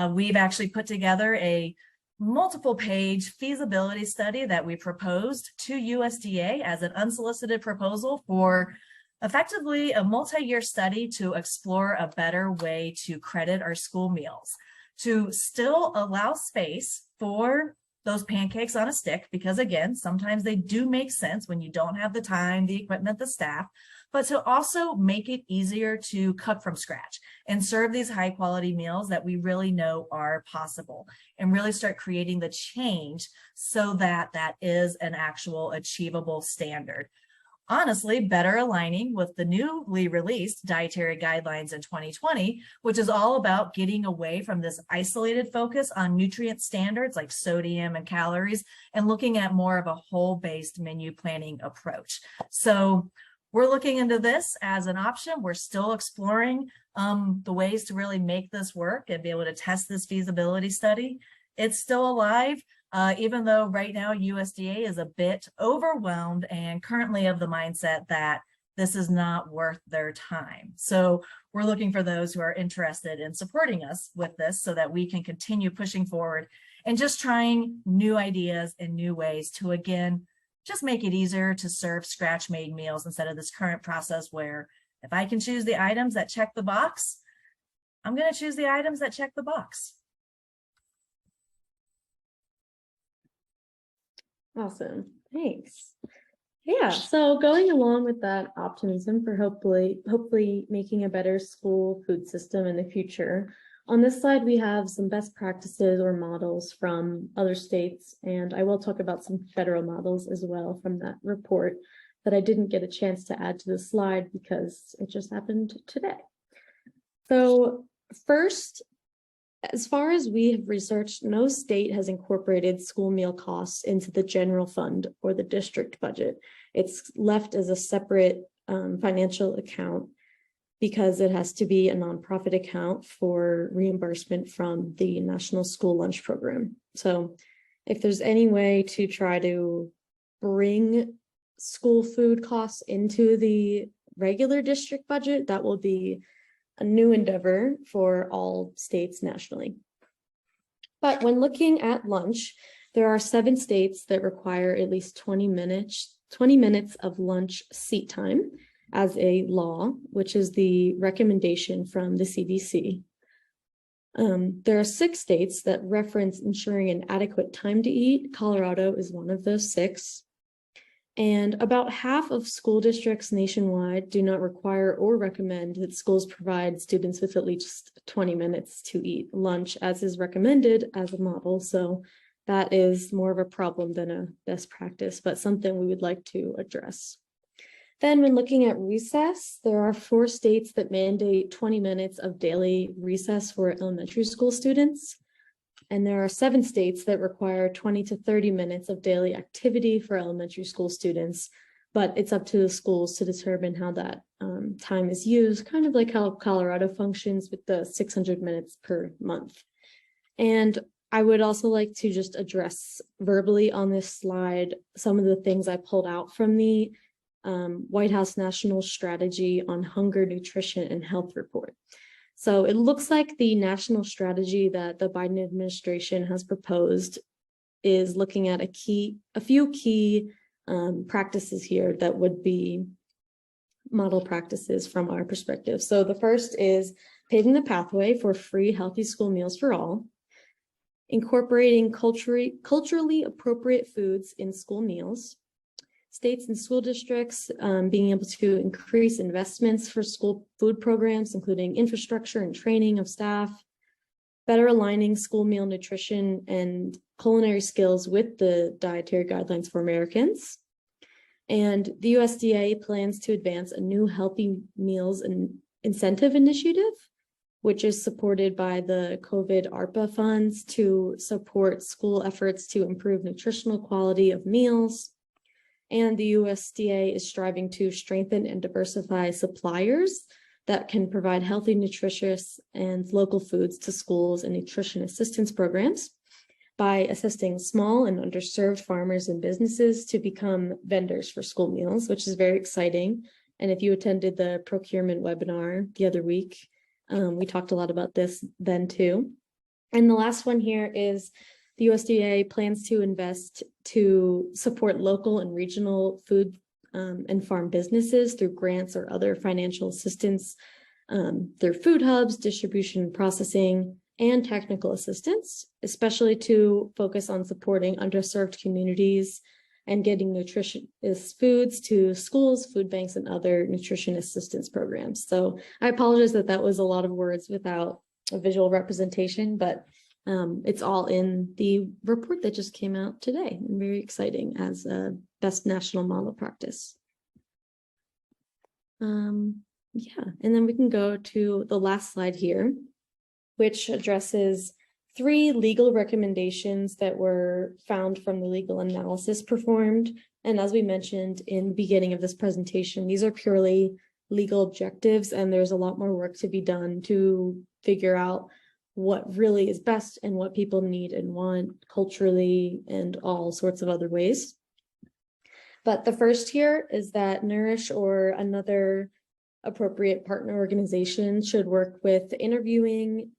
We've actually put together a multiple page feasibility study that we proposed to USDA as an unsolicited proposal for effectively a multi-year study to explore a better way to credit our school meals, to still allow space for those pancakes on a stick, because again, sometimes they do make sense when you don't have the time, the equipment, the staff, but to also make it easier to cook from scratch and serve these high quality meals that we really know are possible, and really start creating the change so that that is an actual achievable standard. Honestly, better aligning with the newly released dietary guidelines in 2020, which is all about getting away from this isolated focus on nutrient standards like sodium and calories and looking at more of a whole-based menu planning approach. So we're looking into this as an option. We're still exploring the ways to really make this work and be able to test this feasibility study. It's still alive. Even though right now USDA is a bit overwhelmed and currently of the mindset that this is not worth their time. So we're looking for those who are interested in supporting us with this so that we can continue pushing forward and just trying new ideas and new ways to, again, just make it easier to serve scratch-made meals instead of this current process where if I can choose the items that check the box, I'm going to choose the items that check the box. Awesome, thanks. Yeah, so going along with that optimism for hopefully making a better school food system in the future, on this slide we have some best practices or models from other states, and I will talk about some federal models as well from that report that I didn't get a chance to add to the slide because it just happened today. So first, as far as we have researched, no state has incorporated school meal costs into the general fund or the district budget. It's left as a separate financial account because it has to be a nonprofit account for reimbursement from the National School Lunch Program. So if there's any way to try to bring school food costs into the regular district budget, that will be a new endeavor for all states nationally. But when looking at lunch, there are 7 states that require at least 20 minutes of lunch seat time as a law, which is the recommendation from the CDC. There are 6 states that reference ensuring an adequate time to eat. Colorado is one of those 6. And about half of school districts nationwide do not require or recommend that schools provide students with at least 20 minutes to eat lunch, as is recommended as a model. So that is more of a problem than a best practice, but something we would like to address. Then when looking at recess, there are 4 states that mandate 20 minutes of daily recess for elementary school students. And there are 7 states that require 20 to 30 minutes of daily activity for elementary school students, but it's up to the schools to determine how that time is used, kind of like how Colorado functions with the 600 minutes per month. And I would also like to just address verbally on this slide some of the things I pulled out from the White House National Strategy on Hunger, Nutrition, and Health report. So it looks like the national strategy that the Biden administration has proposed is looking at a few key practices here that would be model practices from our perspective. So the first is paving the pathway for free, healthy school meals for all, incorporating culturally appropriate foods in school meals, states and school districts, being able to increase investments for school food programs, including infrastructure and training of staff, better aligning school meal nutrition and culinary skills with the dietary guidelines for Americans. And the USDA plans to advance a new healthy meals and incentive initiative, which is supported by the COVID ARPA funds to support school efforts to improve nutritional quality of meals. And the USDA is striving to strengthen and diversify suppliers that can provide healthy, nutritious, and local foods to schools and nutrition assistance programs by assisting small and underserved farmers and businesses to become vendors for school meals, which is very exciting. And if you attended the procurement webinar the other week, we talked a lot about this then too. And the last one here is the USDA plans to invest to support local and regional food and farm businesses through grants or other financial assistance through food hubs, distribution, processing, and technical assistance, especially to focus on supporting underserved communities and getting nutritious foods to schools, food banks, and other nutrition assistance programs. So I apologize that that was a lot of words without a visual representation, but it's all in the report that just came out today. And very exciting as a best national model practice. Yeah, and then we can go to the last slide here, which addresses 3 legal recommendations that were found from the legal analysis performed. And as we mentioned in the beginning of this presentation, these are purely legal objectives, and there's a lot more work to be done to figure out what really is best and what people need and want culturally and all sorts of other ways. But the first here is that Nourish or another appropriate partner organization should work with interviewing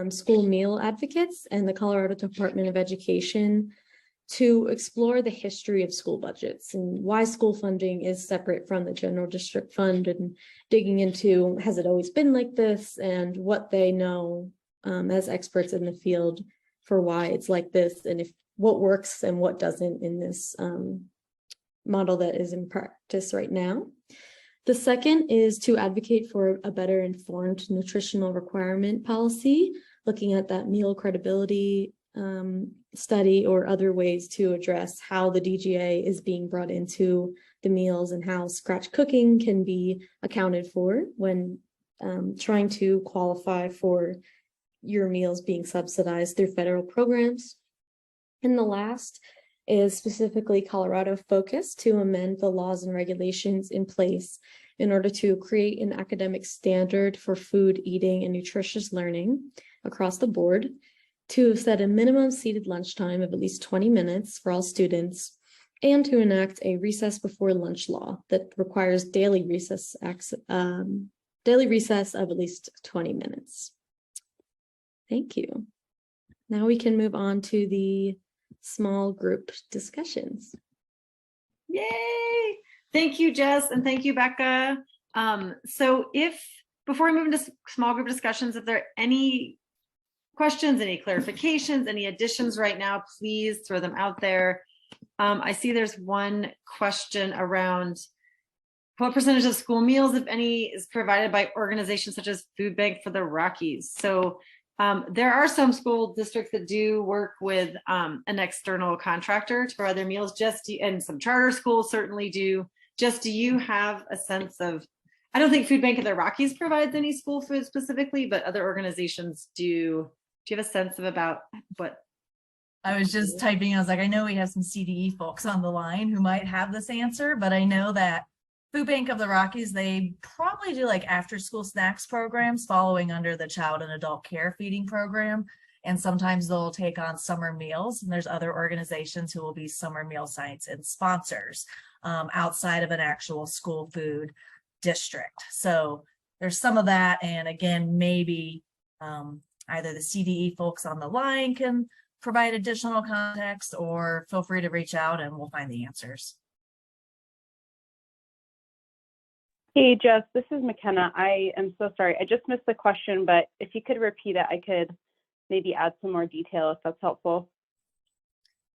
school meal advocates and the Colorado Department of Education to explore the history of school budgets and why school funding is separate from the general district fund, and digging into, has it always been like this, and what they know as experts in the field for why it's like this, and if what works and what doesn't in this model that is in practice right now. The second is to advocate for a better informed nutritional requirement policy, looking at that meal credibility study or other ways to address how the DGA is being brought into the meals and how scratch cooking can be accounted for when trying to qualify for your meals being subsidized through federal programs. And the last is specifically Colorado focused to amend the laws and regulations in place in order to create an academic standard for food, eating, and nutritious learning across the board, to set a minimum seated lunchtime of at least 20 minutes for all students, and to enact a recess before lunch law that requires daily recess of at least 20 minutes. Thank you. Now we can move on to the small group discussions. Yay! Thank you, Jess, and thank you, Becca. So before we move into small group discussions, if there are any questions, any clarifications, any additions right now, please throw them out there. I see there's one question around what percentage of school meals, if any, is provided by organizations such as Food Bank for the Rockies. So there are some school districts that do work with an external contractor to provide their meals, and some charter schools certainly do. Jess, do you have a sense of, I don't think Food Bank of the Rockies provides any school food specifically, but other organizations do. Do you have a sense of about what? I was just typing, I was like, I know we have some CDE folks on the line who might have this answer, but I know that Food Bank of the Rockies, they probably do like after school snacks programs following under the child and adult care feeding program. And sometimes they'll take on summer meals, and there's other organizations who will be summer meal sites and sponsors outside of an actual school food district. So there's some of that. And again, maybe either the CDE folks on the line can provide additional context, or feel free to reach out and we'll find the answers. Hey, Jess, this is McKenna. I am so sorry. I just missed the question, but if you could repeat it, I could maybe add some more detail if that's helpful.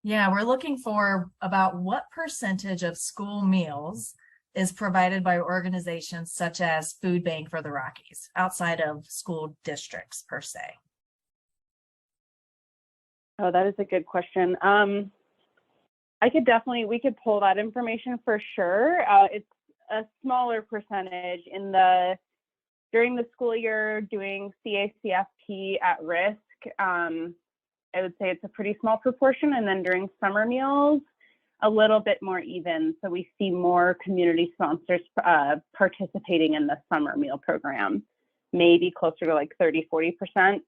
Yeah, we're looking for about what percentage of school meals is provided by organizations such as Food Bank for the Rockies, outside of school districts per se. Oh, that is a good question. We could pull that information for sure. It's a smaller percentage during the school year doing CACFT at risk. I would say it's a pretty small proportion. And then during summer meals, a little bit more even. So we see more community sponsors participating in the summer meal program, maybe closer to like 30–40%,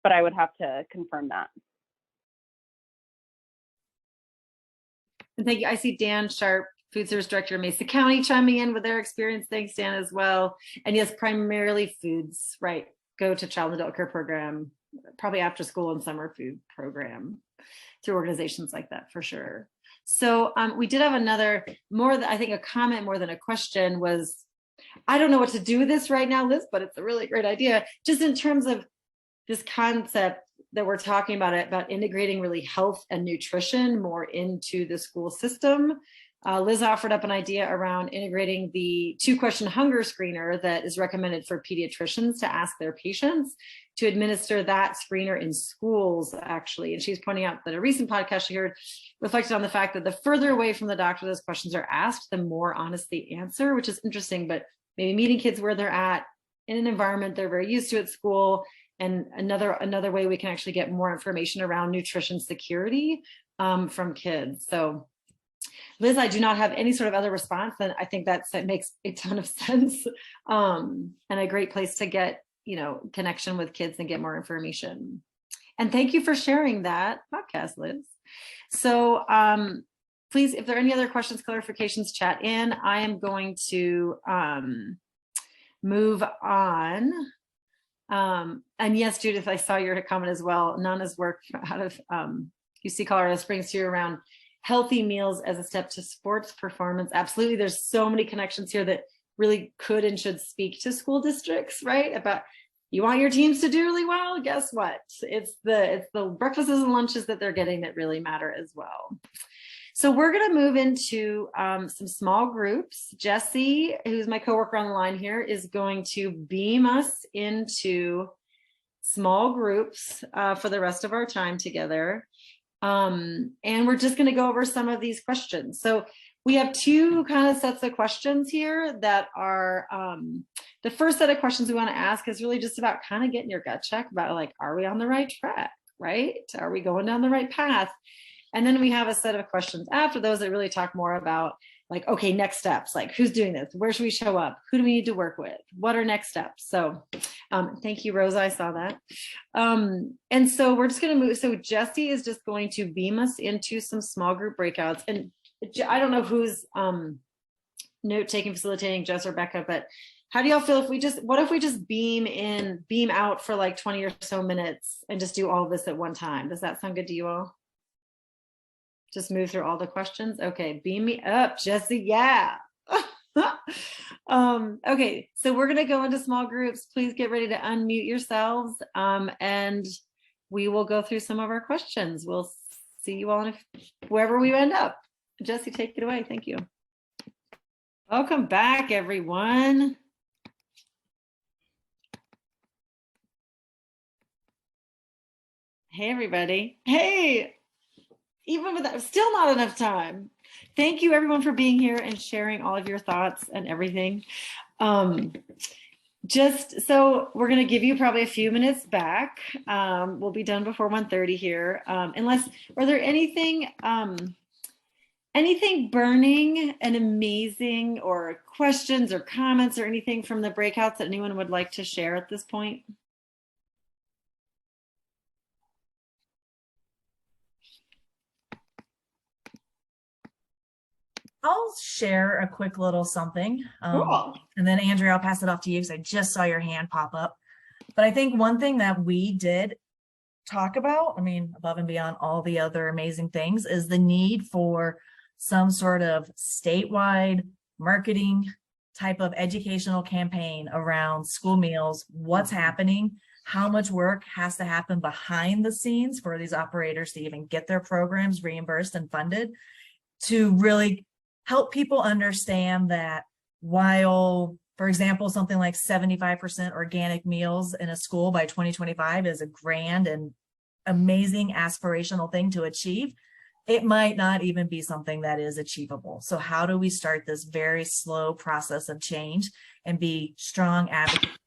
but I would have to confirm that. And thank you. I see Dan Sharp, Food Service Director of Mesa County, chiming in with their experience. Thanks, Dan, as well. And yes, primarily foods, right? Go to child and adult care program, probably after school and summer food program through organizations like that for sure. So we did have another, I think a comment more than a question was, I don't know what to do with this right now, Liz, but it's a really great idea. Just in terms of this concept that we're talking about integrating really health and nutrition more into the school system. Liz offered up an idea around integrating the 2-question hunger screener that is recommended for pediatricians to ask their patients to administer that screener in schools, actually. And she's pointing out that a recent podcast she heard reflected on the fact that the further away from the doctor those questions are asked, the more honest the answer, which is interesting, but maybe meeting kids where they're at in an environment they're very used to at school. And another way we can actually get more information around nutrition security from kids. So Liz, I do not have any sort of other response, and I think that makes a ton of sense and a great place to get, connection with kids and get more information. And thank you for sharing that podcast, Liz. So please, if there are any other questions, clarifications, chat in. I am going to move on. And yes, Judith, I saw your comment as well. Nana's work out of UC Colorado Springs here around healthy meals as a step to sports performance. Absolutely. There's so many connections here that really could and should speak to school districts, right? About you want your teams to do really well. Guess what? It's the breakfasts and lunches that they're getting that really matter as well. So we're going to move into some small groups. Jesse, who's my coworker on the line here, is going to beam us into small groups for the rest of our time together. And we're just going to go over some of these questions. So we have 2 kind of sets of questions here that are, the first set of questions we want to ask is really just about kind of getting your gut check about like, are we on the right track, right? Are we going down the right path? And then we have a set of questions after those that really talk more about like, okay, next steps, like who's doing this? Where should we show up? Who do we need to work with? What are next steps? So thank you, Rosa, I saw that. And so we're just gonna move. So Jesse is just going to beam us into some small group breakouts. And I don't know who's note-taking, facilitating, Jess or Becca, but how do y'all feel what if we just beam out for like 20 or so minutes and just do all of this at one time? Does that sound good to you all? Just move through all the questions. Okay, beam me up, Jesse. Yeah. Okay, so we're gonna go into small groups. Please get ready to unmute yourselves, and we will go through some of our questions. We'll see you all wherever we end up. Jesse, take it away. Thank you. Welcome back, everyone. Hey, everybody. Hey. Even with that, still not enough time. Thank you everyone for being here and sharing all of your thoughts and everything. Just so we're going to give you probably a few minutes back. We'll be done before 1:30 here. Are there anything burning and amazing or questions or comments or anything from the breakouts that anyone would like to share at this point? I'll share a quick little something. Cool. And then Andrea, I'll pass it off to you because I just saw your hand pop up. But I think one thing that we did talk about, above and beyond all the other amazing things, is the need for some sort of statewide marketing type of educational campaign around school meals, what's happening, how much work has to happen behind the scenes for these operators to even get their programs reimbursed and funded, to really help people understand that while, for example, something like 75% organic meals in a school by 2025 is a grand and amazing aspirational thing to achieve, it might not even be something that is achievable. So how do we start this very slow process of change and be strong advocates,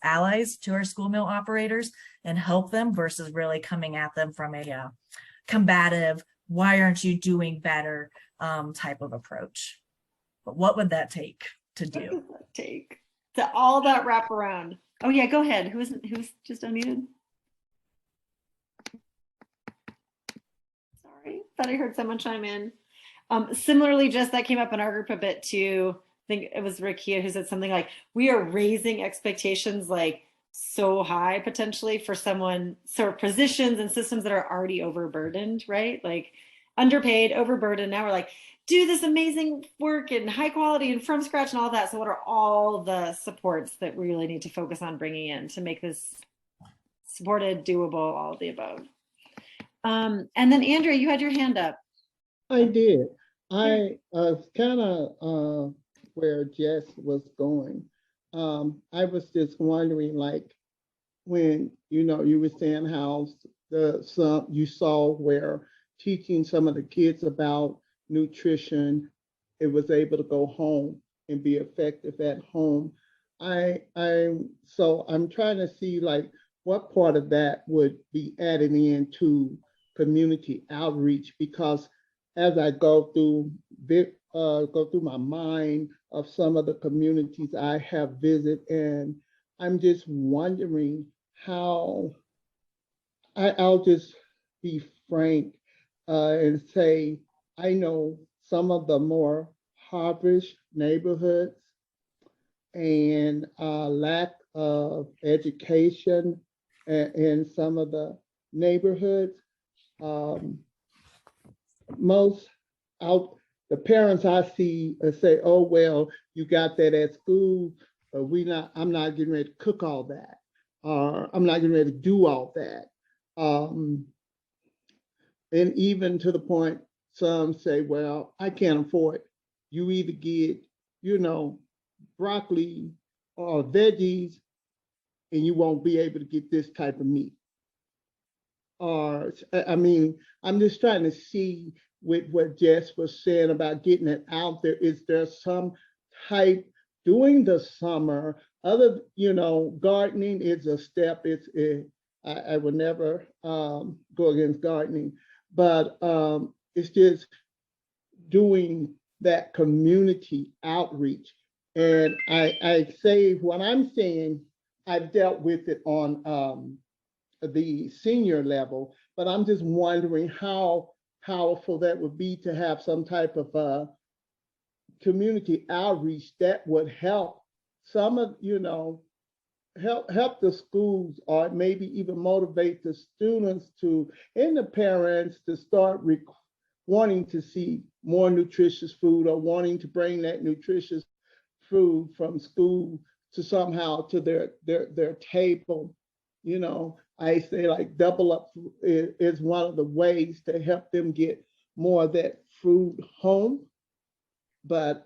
allies to our school meal operators and help them, versus really coming at them from a combative, why aren't you doing better type of approach? But what would that take to do? What does that take to all that wrap around? Oh yeah, go ahead. Who's just unmuted? Sorry, thought I heard someone chime in. Similarly, just that came up in our group a bit too. I think it was Rikia who said something like, we are raising expectations like so high potentially for someone, so positions and systems that are already overburdened, right? Like underpaid, overburdened. Now we're like, do this amazing work and high quality and from scratch and all that. So what are all the supports that we really need to focus on bringing in to make this supported, doable, all of the above? And then Andrea, you had your hand up. I did. I was kind of where Jess was going. I was just wondering, like, when you were saying how you saw where teaching some of the kids about nutrition, it was able to go home and be effective at home. So I'm trying to see like what part of that would be added into community outreach, because as I go through my mind of some of the communities I have visited, and I'm just wondering how, I'll just be frank and say, I know some of the more impoverished neighborhoods and lack of education in some of the neighborhoods. The parents I see say, oh, well, you got that at school, but I'm not getting ready to cook all that, or I'm not getting ready to do all that. And even to the point, some say, well, I can't afford it. You either get, broccoli or veggies, and you won't be able to get this type of meat. Or, I mean, I'm just trying to see with what Jess was saying about getting it out there. Is there some type during the summer, other, gardening is a step. I would never go against gardening, but it's just doing that community outreach. And I say what I'm saying, I've dealt with it on the senior level, but I'm just wondering how powerful that would be to have some type of community outreach that would help some of, help the schools, or maybe even motivate the students and the parents to start wanting to see more nutritious food, or wanting to bring that nutritious food from school to somehow to their table. I say like double up is one of the ways to help them get more of that food home. But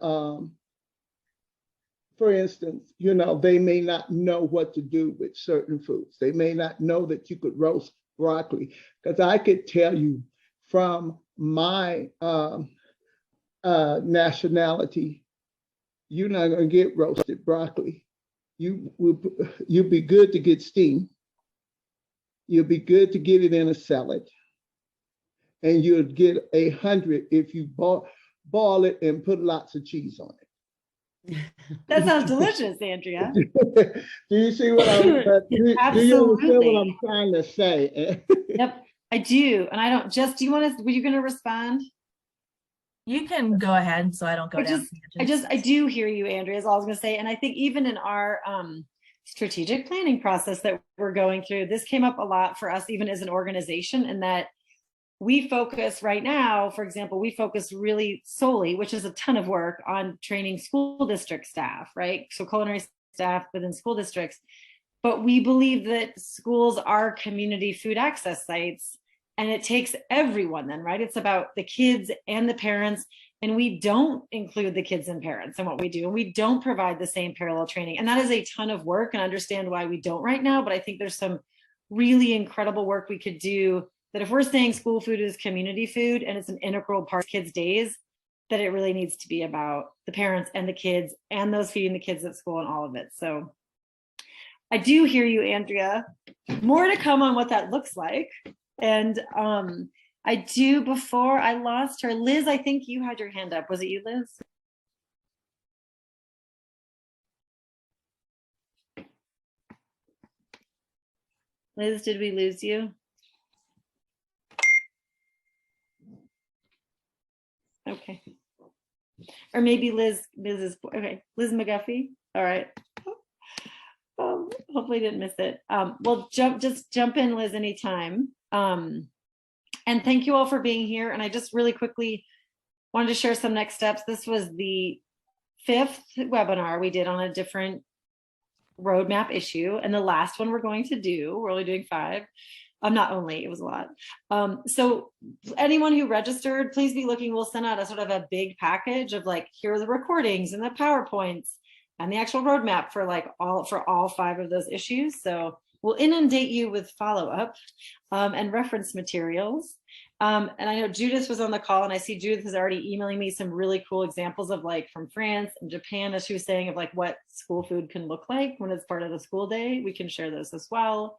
for instance, they may not know what to do with certain foods. They may not know that you could roast broccoli, because I could tell you from my nationality, you're not going to get roasted broccoli. You'd be good to get steamed. You'll be good to get it in a salad, and you'll get 100 if you boil it and put lots of cheese on it. That sounds delicious, Andrea. Do you see what I'm? Do you understand what I'm trying to say? Yep, I do, and I don't. Jess, do you want to? Were you going to respond? You can go ahead, so I don't go down. I do hear you, Andrea, is all I was going to say. And I think even in our strategic planning process that we're going through, this came up a lot for us, even as an organization, in that we focus right now, for example, we focus really solely, which is a ton of work, on training school district staff, right? So culinary staff within school districts. But we believe that schools are community food access sites, and it takes everyone then, right? It's about the kids and the parents, and we don't include the kids and parents in what we do, and we don't provide the same parallel training. And that is a ton of work, and I understand why we don't right now, but I think there's some really incredible work we could do, that if we're saying school food is community food and it's an integral part of kids' days, that it really needs to be about the parents and the kids and those feeding the kids at school and all of it. So I do hear you, Andrea. More to come on what that looks like. And I do, before I lost her, Liz, I think you had your hand up. Was it you, Liz? Liz, did we lose you? Okay. Or maybe Liz is, okay, Liz McGuffey. All right. Hopefully didn't miss it. Well, just jump in, Liz, anytime. And thank you all for being here. And I just really quickly wanted to share some next steps. This was the 5th webinar we did on a different roadmap issue. And the last one we're going to do, we're only doing 5. Not only, it was a lot. So anyone who registered, please be looking. We'll send out a sort of a big package of like, here are the recordings and the PowerPoints and the actual roadmap for like all 5 of those issues. So we'll inundate you with follow-up and reference materials. And I know Judith was on the call, and I see Judith is already emailing me some really cool examples of like from France and Japan, as she was saying, of like what school food can look like when it's part of the school day. We can share those as well.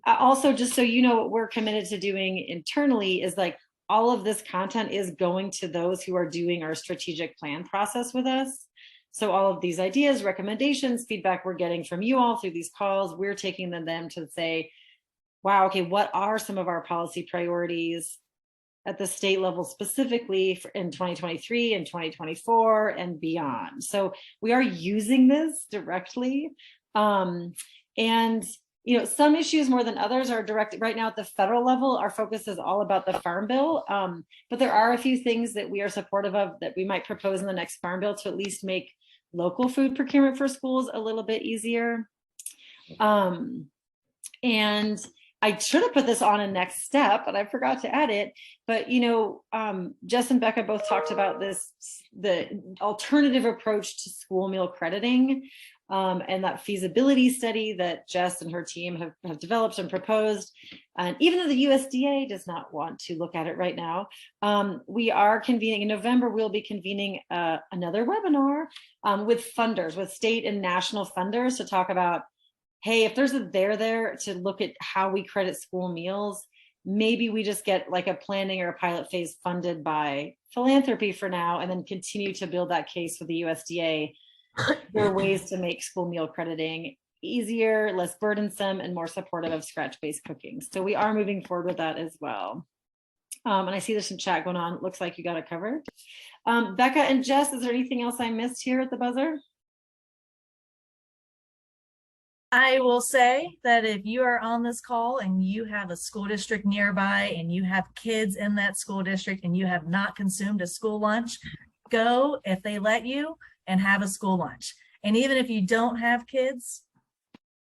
Also, just so you know, what we're committed to doing internally is like all of this content is going to those who are doing our strategic plan process with us. So all of these ideas, recommendations, feedback we're getting from you all through these calls, we're taking them to say, wow, okay, what are some of our policy priorities at the state level specifically in 2023 and 2024 and beyond? So we are using this directly. And you know, some issues more than others are directed right now at the federal level. Our focus is all about the Farm Bill, but there are a few things that we are supportive of that we might propose in the next Farm Bill to at least make local food procurement for schools a little bit easier. And I should have put this on a next step, but I forgot to add it. But, you know, Jess and Becca both talked about this, the alternative approach to school meal crediting. And that feasibility study that Jess and her team have developed and proposed. And even though the USDA does not want to look at it right now, we are convening in November, we'll be convening another webinar with funders, with state and national funders to talk about, hey, if there's a there to look at how we credit school meals, maybe we just get like a planning or a pilot phase funded by philanthropy for now, and then continue to build that case with the USDA. There are ways to make school meal crediting easier, less burdensome, and more supportive of scratch-based cooking. So we are moving forward with that as well. And I see there's some chat going on. Looks like you got it covered. Becca and Jess, is there anything else I missed here at the buzzer? I will say that if you are on this call and you have a school district nearby and you have kids in that school district and you have not consumed a school lunch, go if they let you and have a school lunch. And even if you don't have kids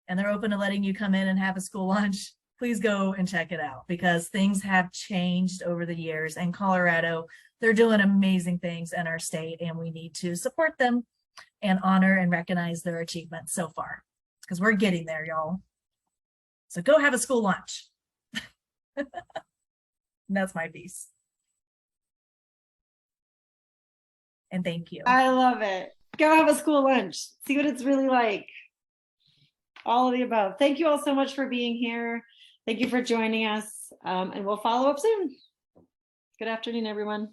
and they're open to letting you come in and have a school lunch, please go and check it out, because things have changed over the years. And Colorado, they're doing amazing things in our state, and we need to support them and honor and recognize their achievements so far, because we're getting there, y'all. So go have a school lunch. And that's my piece. And thank you. I love it. Go have a school lunch. See what it's really like. All of the above. Thank you all so much for being here. Thank you for joining us. And we'll follow up soon. Good afternoon, everyone.